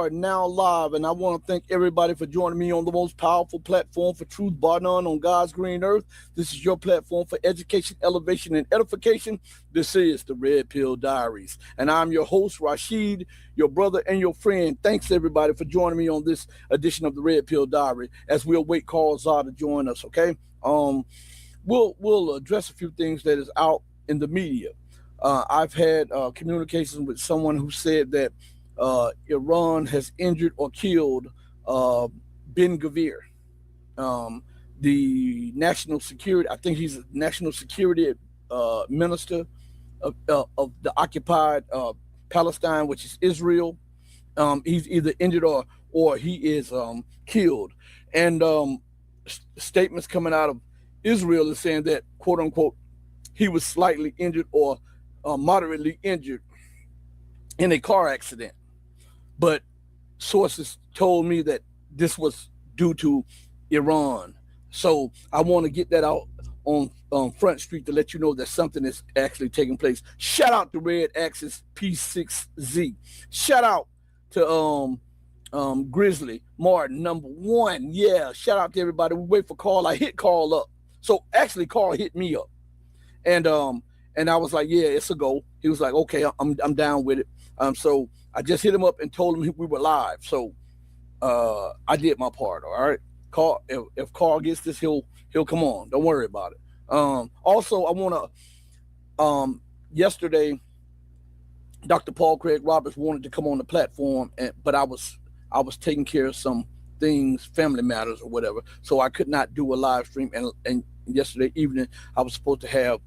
are now live, and I want to thank everybody for joining me on the most powerful platform for truth, bar none, on God's green earth. This is your platform for education, elevation, and edification. This is the Red Pill Diaries, and I'm your host, Rashid, your brother and your friend. Thanks, everybody, for joining me on this edition of the Red Pill Diary as we await Carl Zah to join us, okay? We'll address a few things that is out in the media. I've had communications with someone who said that Iran has injured or killed Ben Gvir, the national security. I think he's a national security minister of the occupied Palestine, which is Israel. He's either injured or he is killed. And statements coming out of Israel is saying that, quote unquote, he was slightly injured or moderately injured in a car accident. But sources told me that this was due to Iran. So I want to get that out on Front Street to let you know that something is actually taking place. Shout out to Red Axis P6Z. Shout out to Grizzly Martin #1. Yeah, shout out to everybody. We wait for Carl. I hit Carl up. So actually Carl hit me up. And I was like, yeah, it's a go. He was like, okay, I'm down with it. So I just hit him up and told him we were live. So I did my part. All right. Carl, if Carl gets this, he'll come on. Don't worry about it. Also, I want to yesterday, Dr. Paul Craig Roberts wanted to come on the platform, but I was taking care of some things, family matters or whatever, so I could not do a live stream. And yesterday evening, I was supposed to have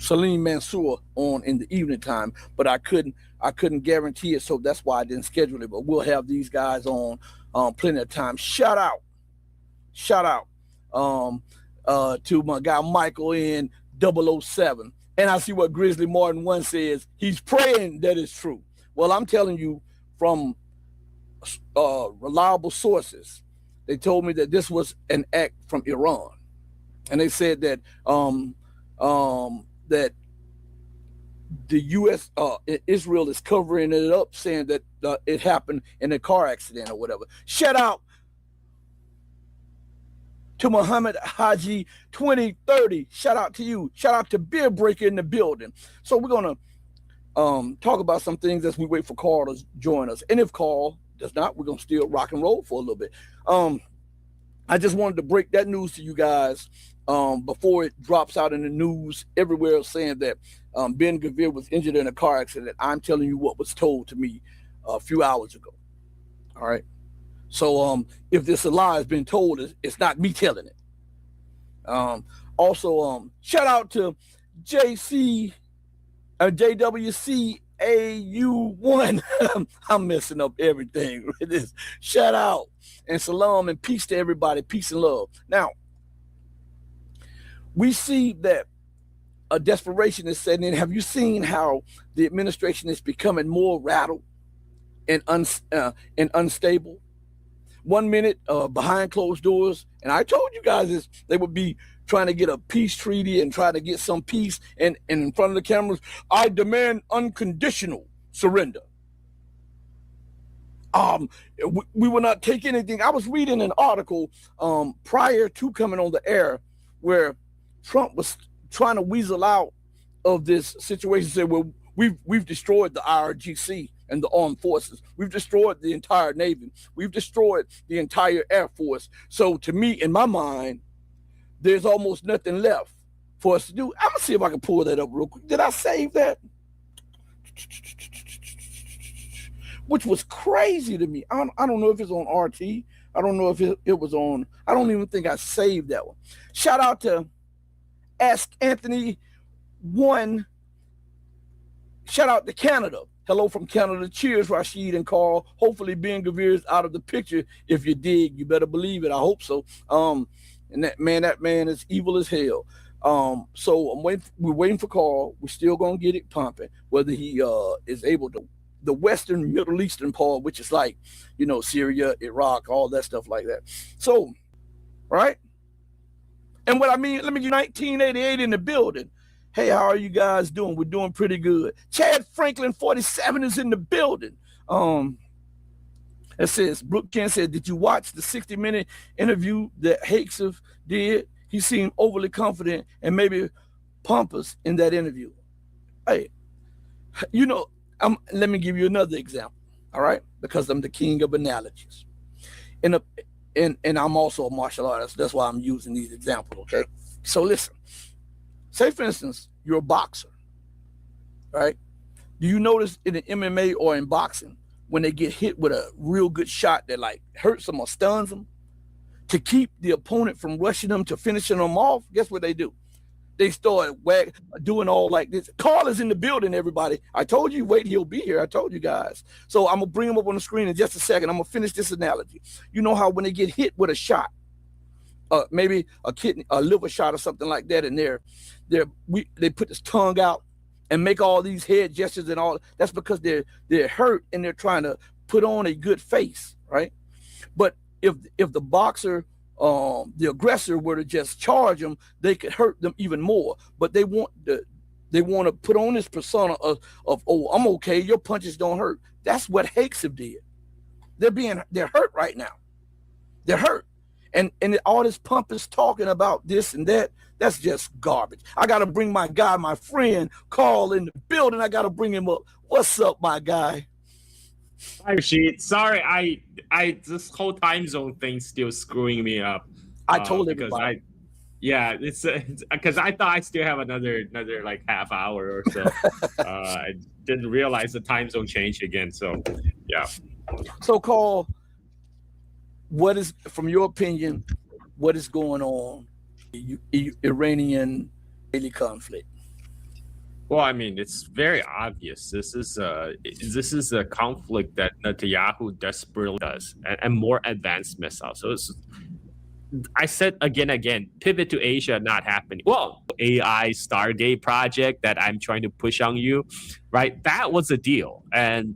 Salim Mansour on in the evening time, but I couldn't guarantee it, so that's why I didn't schedule it. But we'll have these guys on plenty of time. Shout out to my guy Michael in 007. And I see what Grizzly Martin 1 says. He's praying that it's true. Well, I'm telling you from reliable sources, they told me that this was an act from Iran, and they said that that the U.S. Israel is covering it up, saying that it happened in a car accident or whatever. Shout out to Muhammad Haji 2030. Shout out to you. Shout out to Beer Breaker in the building. So we're gonna talk about some things as we wait for Carl to join us. And if Carl does not, we're gonna still rock and roll for a little bit. I just wanted to break that news to you guys before it drops out in the news everywhere, saying that Ben Gvir was injured in a car accident. I'm telling you what was told to me a few hours ago. All right. So if this lie has been told, it's not me telling it. Also, shout out to JWCAU1. I'm messing up everything with this. Shout out and salam and peace to everybody. Peace and love. Now, we see that a desperation is setting in. Have you seen how the administration is becoming more rattled and unstable? 1 minute behind closed doors, and I told you guys they would be trying to get a peace treaty and try to get some peace, and in front of the cameras, I demand unconditional surrender. We will not take anything. I was reading an article prior to coming on the air where Trump was trying to weasel out of this situation, said, well, we've destroyed the IRGC and the armed forces. We've destroyed the entire Navy. We've destroyed the entire Air Force. So to me, in my mind, there's almost nothing left for us to do. I'm gonna see if I can pull that up real quick. Did I save that? Which was crazy to me. I don't know if it's on RT. I don't know if it was on. I don't even think I saved that one. Shout out to Ask Anthony 1. Shout out to Canada. Hello from Canada. Cheers, Rashid and Carl. Hopefully Ben Gvir is out of the picture. If you dig, you better believe it. I hope so. And that man is evil as hell. So we're waiting for Carl. We're still gonna get it pumping. Whether he is able to, the Western Middle Eastern part, which is like, Syria, Iraq, all that stuff like that. So, right? And what I mean, let me get 1988 in the building. Hey, how are you guys doing? We're doing pretty good. Chad Franklin 47 is in the building. It says, Brooke Ken said, did you watch the 60-minute interview that Hakeem did? He seemed overly confident and maybe pompous in that interview. Hey, you know, let me give you another example, all right? Because I'm the king of analogies. And I'm also a martial artist. That's why I'm using these examples, okay? So listen, say for instance, you're a boxer, right? Do you notice in the MMA or in boxing, when they get hit with a real good shot that like hurts them or stuns them, to keep the opponent from rushing them to finishing them off, guess what they do? They start doing all like this. Carl is in the building, everybody. I told you, wait, he'll be here. I told you guys. So I'm going to bring him up on the screen in just a second. I'm going to finish this analogy. You know how when they get hit with a shot, maybe a liver shot or something like that, and they put this tongue out and make all these head gestures and all. That's because they're hurt and they're trying to put on a good face, right? But if the boxer, the aggressor were to just charge them, they could hurt them even more. But they want to put on this persona of oh, I'm okay, your punches don't hurt. That's what Hakeem did. They're hurt right now. They're hurt. And all this pompous talking about this and that, that's just garbage. I got to bring my guy, my friend, Carl in the building. I got to bring him up. What's up, my guy? Hi, Rashid. Sorry, I this whole time zone thing still screwing me up. I told everybody. It's because I thought I still have another like half hour or so. I didn't realize the time zone changed again. So, yeah. So, Carl, what is, from your opinion, what is going on in Iranian-Israeli conflict? Well, I mean, it's very obvious. This is a conflict that Netanyahu desperately does, and more advanced missiles. So I said again, pivot to Asia not happening. Well, AI Stargate project that I'm trying to push on you, right? That was a deal, and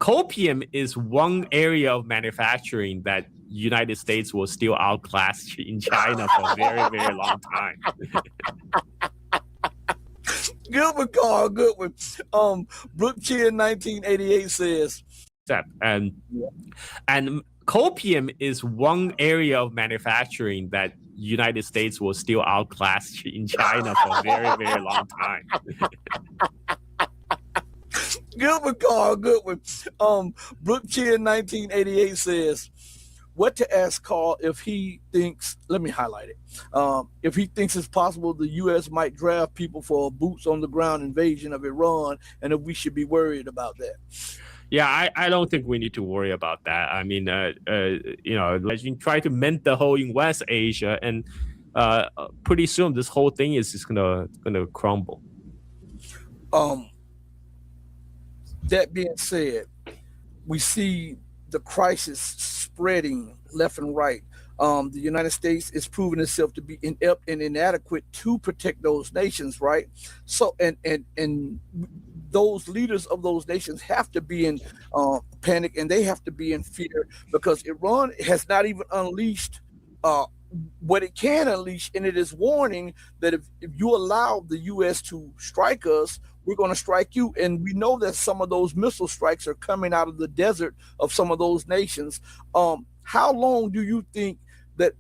copium is one area of manufacturing that United States will still outclass in China for a very, very long time. Good one, Carl. Good one. Brooke Chin 1988 says, and copium is one area of manufacturing that United States will still outclass in China for a very, very long time. Good one, Carl. Good one. Brooke Chin 1988 says, what to ask Carl if he thinks, let me highlight it, if he thinks it's possible the U.S. might draft people for a boots on the ground invasion of Iran, and if we should be worried about that. Yeah, I don't think we need to worry about that. I mean, as you try to mend the hole in West Asia, and pretty soon this whole thing is just gonna crumble. That being said, we see the crisis spreading left and right. The United States is proving itself to be inept and inadequate to protect those nations, right? So, and those leaders of those nations have to be in panic, and they have to be in fear, because Iran has not even unleashed what it can unleash, and it is warning that if you allow the U.S. to strike us, we're going to strike you. And we know that some of those missile strikes are coming out of the desert of some of those nations. How long do you think that,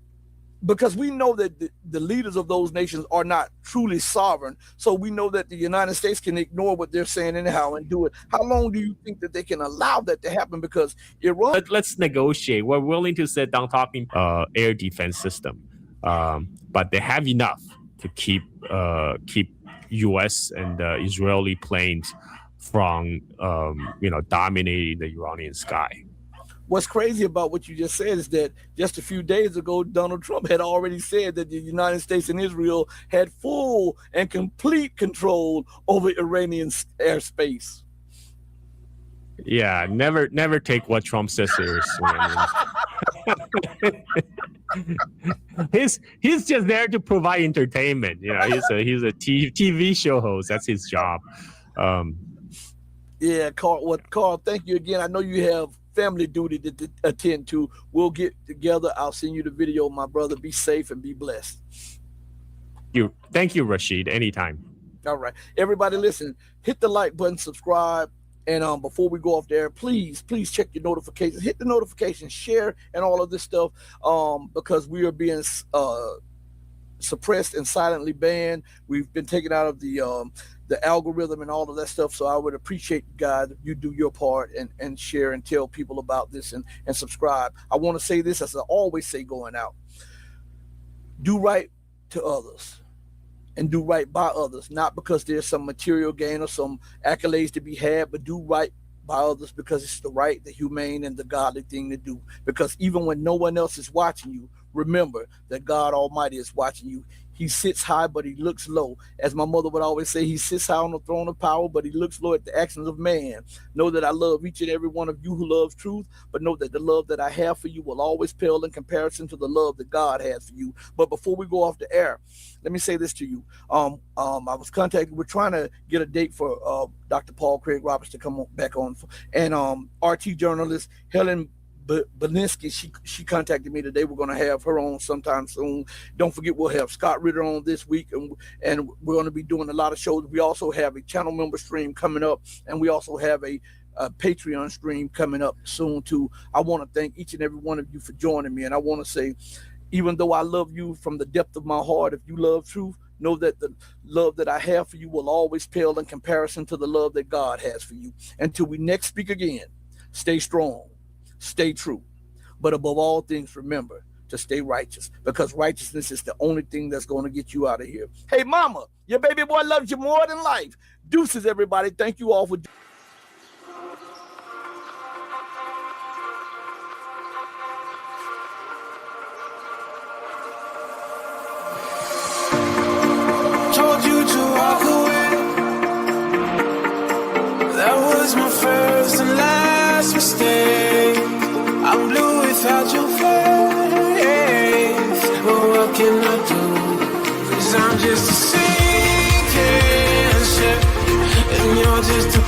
because we know that the leaders of those nations are not truly sovereign, so we know that the United States can ignore what they're saying anyhow and do it. How long do you think that they can allow that to happen? Because Iran... Let's negotiate. We're willing to sit down talking air defense system, but they have enough to keep U.S. and Israeli planes from dominating the Iranian sky. What's crazy about what you just said is that just a few days ago, Donald Trump had already said that the United States and Israel had full and complete control over Iranian airspace. Yeah, never take what Trump says seriously. He's just there to provide entertainment. He's a TV show host. That's his job. Yeah, Carl, thank you again. I know you have family duty to attend to. We'll get together. I'll send you the video, my brother. Be safe and be blessed. Thank you, Rashid. Anytime. All right. Everybody listen, hit the like button, subscribe. And before we go off there, please check your notifications, hit the notifications, share, and all of this stuff, because we are being suppressed and silently banned. We've been taken out of the algorithm and all of that stuff. So I would appreciate, God, if you do your part and share and tell people about this and subscribe. I want to say this, as I always say going out: do right to others and do right by others, not because there's some material gain or some accolades to be had, but do right by others because it's the right, the humane, and the godly thing to do. Because even when no one else is watching you, remember that God Almighty is watching you. He sits high, but he looks low. As my mother would always say, he sits high on the throne of power, but he looks low at the actions of man. Know that I love each and every one of you who loves truth, but know that the love that I have for you will always pale in comparison to the love that God has for you. But before we go off the air, let me say this to you. I was contacted. We're trying to get a date for Dr. Paul Craig Roberts to come back on. And RT journalist Helen Belinsky, she contacted me today. We're going to have her on sometime soon. Don't forget, we'll have Scott Ritter on this week, and we're going to be doing a lot of shows. We also have a channel member stream coming up, and we also have a Patreon stream coming up soon too. I want to thank each and every one of you for joining me, and I want to say, even though I love you from the depth of my heart, if you love truth, know that the love that I have for you will always pale in comparison to the love that God has for you. Until we next speak again, stay strong, stay true, but above all things, remember to stay righteous, because righteousness is the only thing that's going to get you out of here. Hey, mama, your baby boy loves you more than life. Deuces, everybody. Thank you all for told you to walk away. That was my first and last mistake. I'm blue without your face. But what can I do? 'Cause I'm just a sinking ship, and you're just a